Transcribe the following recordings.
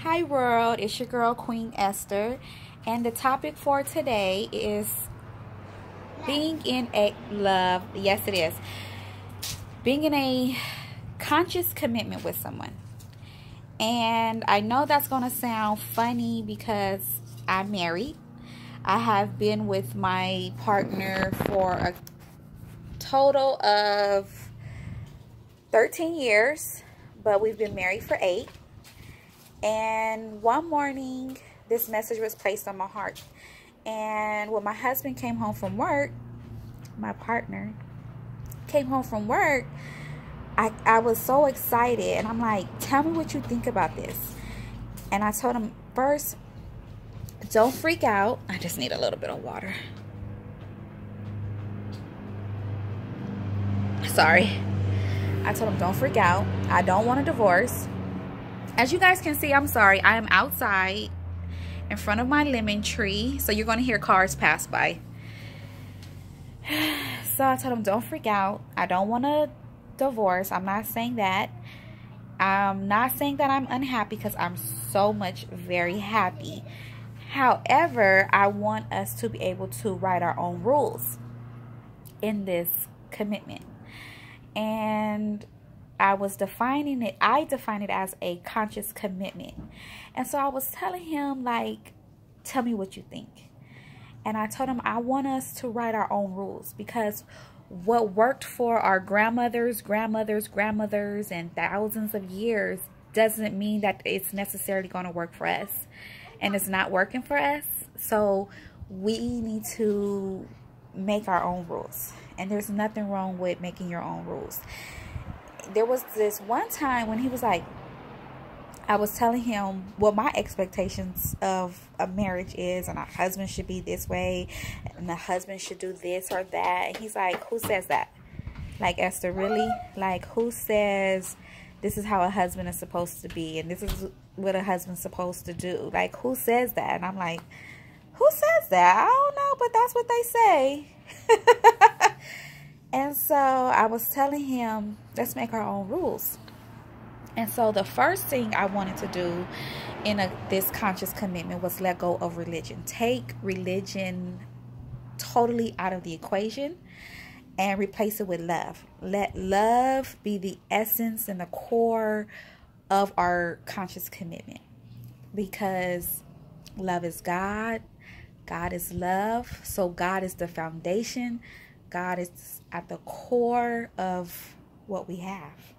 Hi world, it's your girl Queen Esther, and the topic for today is being in a love, yes it is, being in a conscious commitment with someone. And I know that's going to sound funny because I'm married. I have been with my partner for a total of 13 years, but we've been married for 8. And one morning, this message was placed on my heart. And when my husband came home from work, my partner came home from work, I was so excited. And I'm like, tell me what you think about this. And I told him, first, don't freak out. I just need a little bit of water. Sorry. I told him, don't freak out. I don't want a divorce. As you guys can see, I'm sorry, I am outside in front of my lemon tree, so you're going to hear cars pass by. So I told him, don't freak out. I don't want a divorce. I'm not saying that. I'm not saying that I'm unhappy, because I'm so much very happy. However, I want us to be able to write our own rules in this commitment. And I define it as a conscious commitment. And so I was telling him, like, tell me what you think. And I told him, I want us to write our own rules, because what worked for our grandmothers, and thousands of years doesn't mean that it's necessarily going to work for us. And it's not working for us. So we need to make our own rules. And there's nothing wrong with making your own rules. There was this one time when he was like, I was telling him what my expectations of a marriage is, and a husband should be this way, and the husband should do this or that. And he's like, who says that? Like, Esther, really? Like, who says this is how a husband is supposed to be, and this is what a husband's supposed to do? Like, who says that? And I'm like, who says that? I don't know, but that's what they say. And so I was telling him, let's make our own rules. And so the first thing I wanted to do in this conscious commitment was let go of religion. Take religion totally out of the equation and replace it with love. Let love be the essence and the core of our conscious commitment. Because love is God. God is love. So God is the foundation. God is at the core of what we have.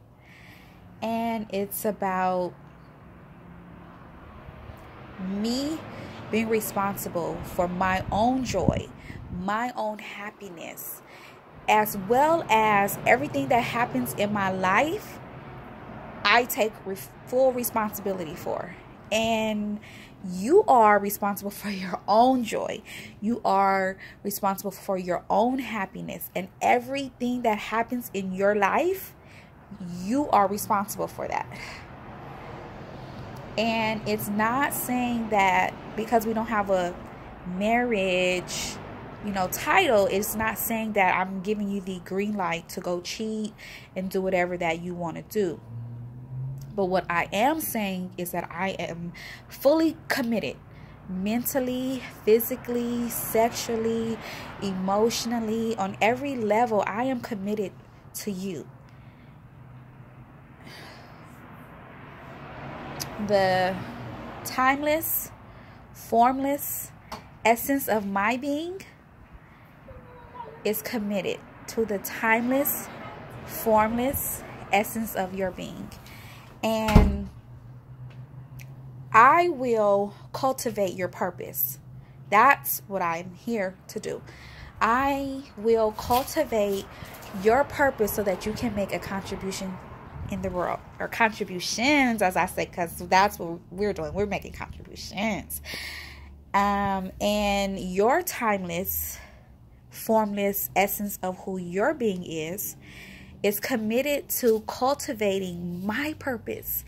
And it's about me being responsible for my own joy, my own happiness, as well as everything that happens in my life, I take full responsibility for. And you are responsible for your own joy. You are responsible for your own happiness. And everything that happens in your life, you are responsible for that. And it's not saying that because we don't have a marriage, title, it's not saying that I'm giving you the green light to go cheat and do whatever that you want to do. But what I am saying is that I am fully committed, mentally, physically, sexually, emotionally, on every level. I am committed to you. The timeless, formless essence of my being is committed to the timeless, formless essence of your being. And I will cultivate your purpose. That's what I'm here to do. I will cultivate your purpose so that you can make a contribution in the world, or contributions, as I say, because that's what we're doing. We're making contributions. And your timeless, formless essence of who your being is committed to cultivating my purpose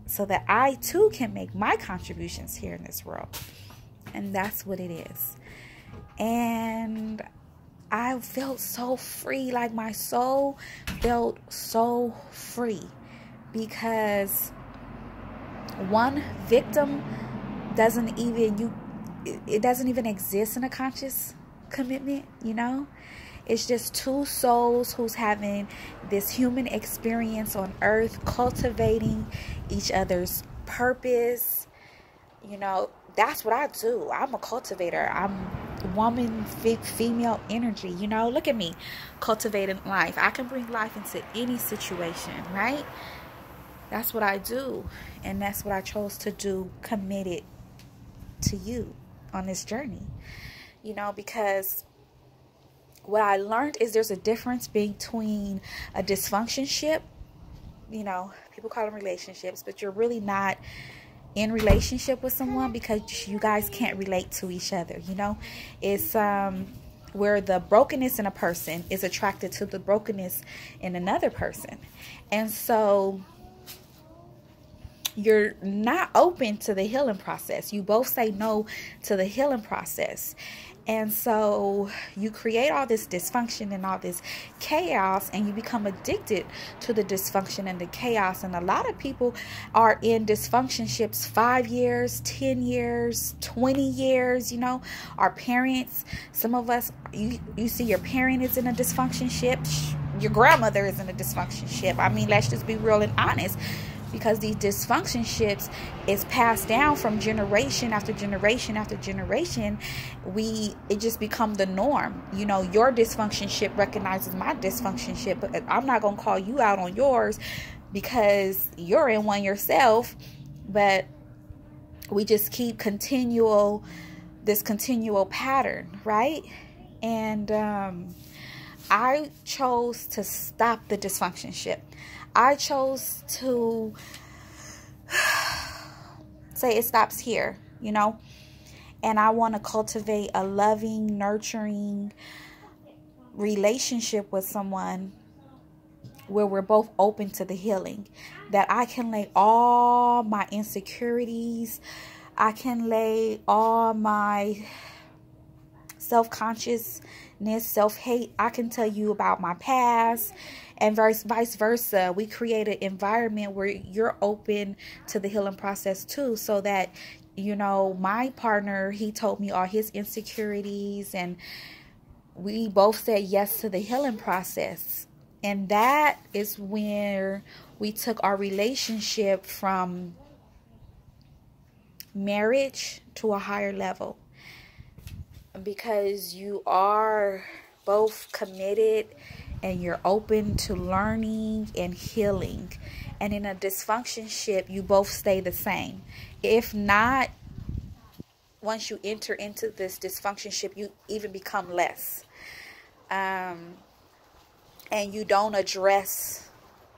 so that I too can make my contributions here in this world. And that's what it is. And I felt so free, like my soul felt so free, because one victim doesn't even, it doesn't even exist in a conscious commitment, you know. It's just two souls who's having this human experience on earth, cultivating each other's purpose. You know, that's what I do. I'm a cultivator. I'm woman, female energy. You know, look at me cultivating life. I can bring life into any situation, right? That's what I do. And that's what I chose to do, committed to you on this journey. You know, because what I learned is there's a difference between a dysfunctionship. You know, people call them relationships, but you're really not in relationship with someone because you guys can't relate to each other. You know, it's where the brokenness in a person is attracted to the brokenness in another person. And so you're not open to the healing process. You both say no to the healing process. And so you create all this dysfunction and all this chaos, and you become addicted to the dysfunction and the chaos. And a lot of people are in dysfunctionships 5 years, 10 years, 20 years, you know. Our parents, some of us, you see your parent is in a dysfunctionship. Your grandmother is in a dysfunctionship. I mean, let's just be real and honest. Because these dysfunctionships is passed down from generation after generation after generation. It just become the norm. You know, your dysfunctionship recognizes my dysfunctionship, but I'm not going to call you out on yours because you're in one yourself. But we just keep this continual pattern, right? And I chose to stop the dysfunctionship. I chose to say it stops here, you know, and I want to cultivate a loving, nurturing relationship with someone where we're both open to the healing, that I can lay all my insecurities, I can lay all my self-consciousness, self-hate. I can tell you about my past, and vice versa. We create an environment where you're open to the healing process too, so that, you know, my partner, he told me all his insecurities, and we both said yes to the healing process. And that is where we took our relationship from marriage to a higher level. Because you are both committed and you're open to learning and healing. And in a dysfunctionship, you both stay the same. If not, once you enter into this dysfunctionship, you even become less. And you don't address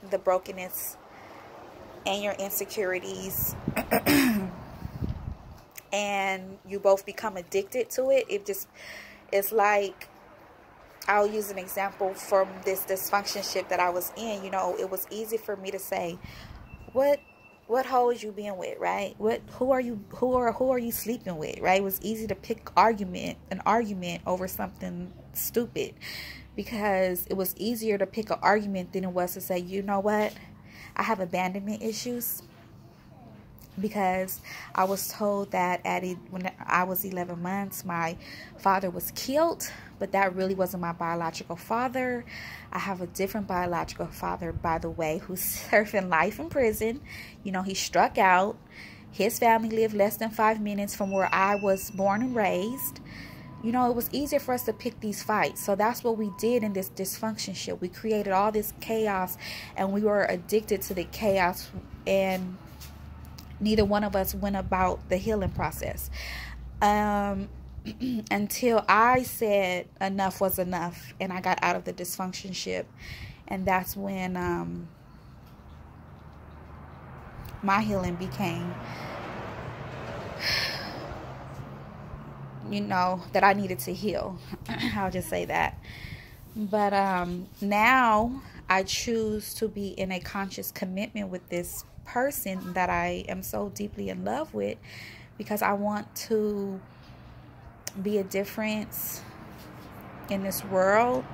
the brokenness and your insecurities. And you both become addicted to it. It's like, I'll use an example from this dysfunctionship that I was in. You know, it was easy for me to say, what hoe is you being with, right? Who are you sleeping with, right? It was easy to pick an argument over something stupid, because it was easier to pick an argument than it was to say, you know what, I have abandonment issues. Because I was told that when I was 11 months, my father was killed, but that really wasn't my biological father. I have a different biological father, by the way, who's serving life in prison. You know, he struck out. His family lived less than 5 minutes from where I was born and raised. You know, it was easier for us to pick these fights. So that's what we did in this dysfunctionship. We created all this chaos, and we were addicted to the chaos, and neither one of us went about the healing process until I said enough was enough, and I got out of the dysfunctionship. And that's when my healing became, you know, that I needed to heal. I'll just say that. But now I choose to be in a conscious commitment with this person that I am so deeply in love with, because I want to be a difference in this world.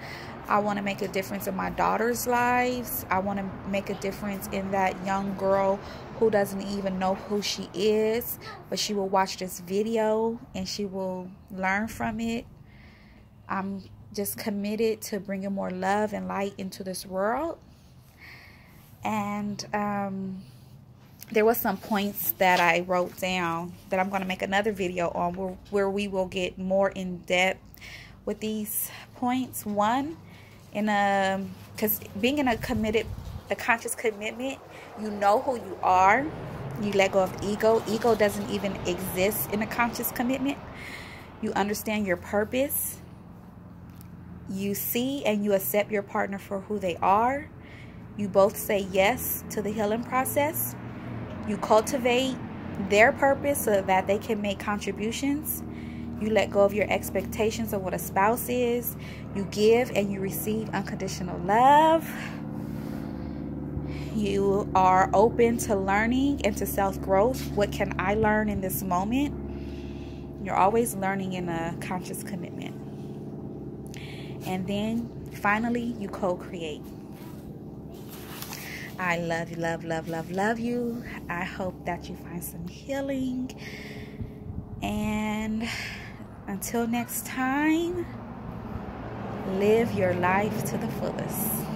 I want to make a difference in my daughter's lives. I want to make a difference in that young girl who doesn't even know who she is, but she will watch this video and she will learn from it. I'm just committed to bringing more love and light into this world. And there was some points that I wrote down that I'm going to make another video on where we will get more in depth with these points. One, because being in a conscious commitment, you know who you are. You let go of ego. Ego doesn't even exist in a conscious commitment. You understand your purpose. You see and you accept your partner for who they are. You both say yes to the healing process. You cultivate their purpose so that they can make contributions. You let go of your expectations of what a spouse is. You give and you receive unconditional love. You are open to learning and to self-growth. What can I learn in this moment? You're always learning in a conscious commitment. And then finally, you co-create. I love you, love you. I hope that you find some healing. And until next time, live your life to the fullest.